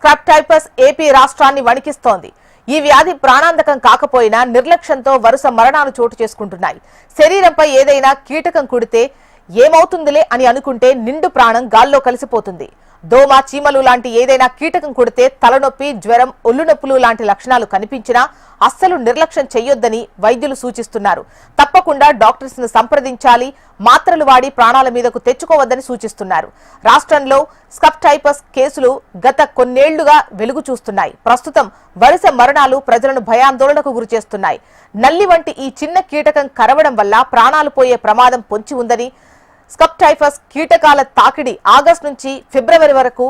Scrub typhus AP రాష్ట్రాన్ని వణికిస్తోంది. ఈ వ్యాధి ప్రాణాంతకం కాకపోయినా నిర్లక్ష్యంతో వరుస మరణాలు చోటు చేసుకుంటున్నాయి. శరీరంపై ఏదైనా కీటకం కుడితే ఏమవుతుందిలే అని అనుకుంటే నిండు ప్రాణం గాల్లో కలిసిపోతుంది. దోమ, చీమలు లాంటి ఏదైనా కీటకం కుడితే తలనొప్పి, జ్వరం, ఒళ్ళు నొప్పులు లాంటి లక్షణాలు కనిపించినా అస్సలు నిర్లక్ష్యం చేయొద్దని వైద్యులు సూచిస్తున్నారు. తప్పకుండా డాక్టర్స్ ను సంప్రదించాలి, మాత్రలు వాడి ప్రాణాల మీదకు తెచ్చుకోవద్దని సూచిస్తున్నారు. రాష్ట్రంలో స్క్రబ్ టైఫస్ కేసులు గత కొన్నేళ్లుగా వెలుగు చూస్తున్నాయి. ప్రస్తుతం వరుస మరణాలు ప్రజలను భయాందోళనకు గురిచేస్తున్నాయి. నల్లి వంటి ఈ చిన్న కీటకం కరవడం వల్ల ప్రాణాలు పోయే ప్రమాదం పొంచి ఉందని, స్క్రబ్ టైఫస్ కీటకాల తాకిడి ఆగస్టు నుంచి ఫిబ్రవరి వరకు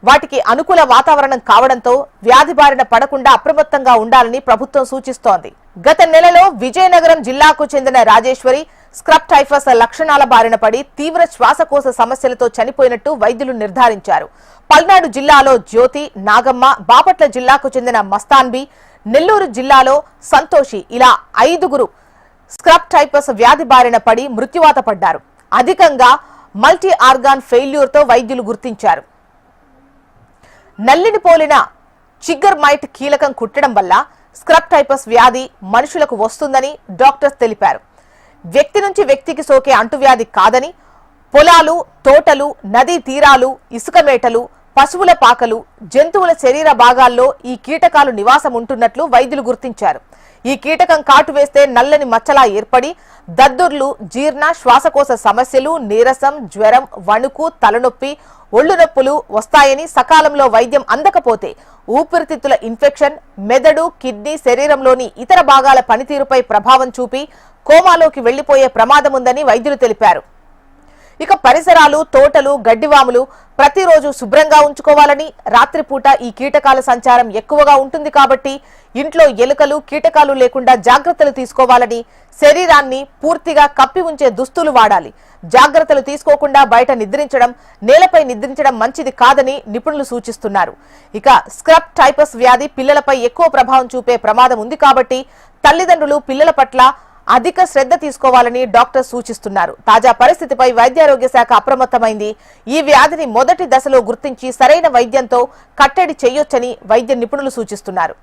వాటికి అనుకూల వాతావరణం కావడంతో వ్యాధి బారిన పడకుండా అప్రమత్తంగా ఉండాలని ప్రభుత్వం సూచిస్తోంది. గత నెలలో విజయనగరం జిల్లాకు చెందిన రాజేశ్వరి స్క్రబ్ టైఫస్ లక్షణాల బారిన పడి తీవ్ర శ్వాసకోశ సమస్యలతో చనిపోయినట్టు వైద్యులు నిర్ధారించారు. పల్నాడు జిల్లాలో జ్యోతి, నాగమ్మ, బాపట్ల జిల్లాకు చెందిన మస్తాన్బి, నెల్లూరు జిల్లాలో సంతోషి ఇలా 5గురు స్క్రబ్ టైఫస్ వ్యాధి బారిన పడి మృత్యువాత పడ్డారు. అధికంగా మల్టీ ఆర్గాన్ ఫెయిల్యూర్ తో వైద్యులు గుర్తించారు. నల్లిని పోలిన చిగ్గర్ మైట్ కీలకం కుట్టడం వల్ల స్క్రబ్ టైఫస్ వ్యాధి మనుషులకు వస్తుందని డాక్టర్స్ తెలిపారు. వ్యక్తి నుంచి వ్యక్తికి సోకే అంటువ్యాధి కాదని, పొలాలు, తోటలు, నదీ తీరాలు, ఇసుక మేటలు, పశువుల పాకలు, జంతువుల శరీర భాగాల్లో ఈ కీటకాలు నివాసం ఉంటున్నట్లు వైద్యులు గుర్తించారు. ఈ కీటకం కాటు వేస్తే నల్లని మచ్చలా ఏర్పడి దద్దుర్లు, జీర్ణ, శ్వాసకోశ సమస్యలు, నీరసం, జ్వరం, వణుకు, తలనొప్పి, ఒళ్ళు నొప్పులు వస్తాయని, సకాలంలో వైద్యం అందకపోతే ఊపిరితిత్తుల ఇన్ఫెక్షన్, మెదడు, కిడ్నీ, శరీరంలోని ఇతర భాగాల పనితీరుపై ప్రభావం చూపి కోమాలోకి వెళ్లిపోయే ప్రమాదం ఉందని వైద్యులు తెలిపారు. ఇక పరిసరాలు, తోటలు, గడ్డివాములు ప్రతిరోజు శుభ్రంగా ఉంచుకోవాలని, రాత్రిపూట ఈ కీటకాల సంచారం ఎక్కువగా ఉంటుంది కాబట్టి ఇంట్లో ఎలుకలు, కీటకాలు లేకుండా జాగ్రత్తలు తీసుకోవాలని, శరీరాన్ని పూర్తిగా కప్పి ఉంచే దుస్తులు వాడాలి. జాగ్రత్తలు తీసుకోకుండా బయట నిద్రించడం, నేలపై నిద్రించడం మంచిది కాదని నిపుణులు సూచిస్తున్నారు. ఇక స్క్రబ్ టైఫస్ వ్యాధి పిల్లలపై ఎక్కువ ప్రభావం చూపే ప్రమాదం ఉంది కాబట్టి తల్లిదండ్రులు పిల్లల పట్ల అధిక శ్రద్ధ తీసుకోవాలని డాక్టర్ సూచిస్తున్నారు. తాజా పరిస్థితిపై వైద్యారోగ్య శాఖ అప్రమత్తమైంది. ఈ వ్యాధిని మొదటి దశలో గుర్తించి సరైన వైద్యంతో కట్టడి చేయొచ్చని వైద్య నిపుణులు సూచిస్తున్నారు.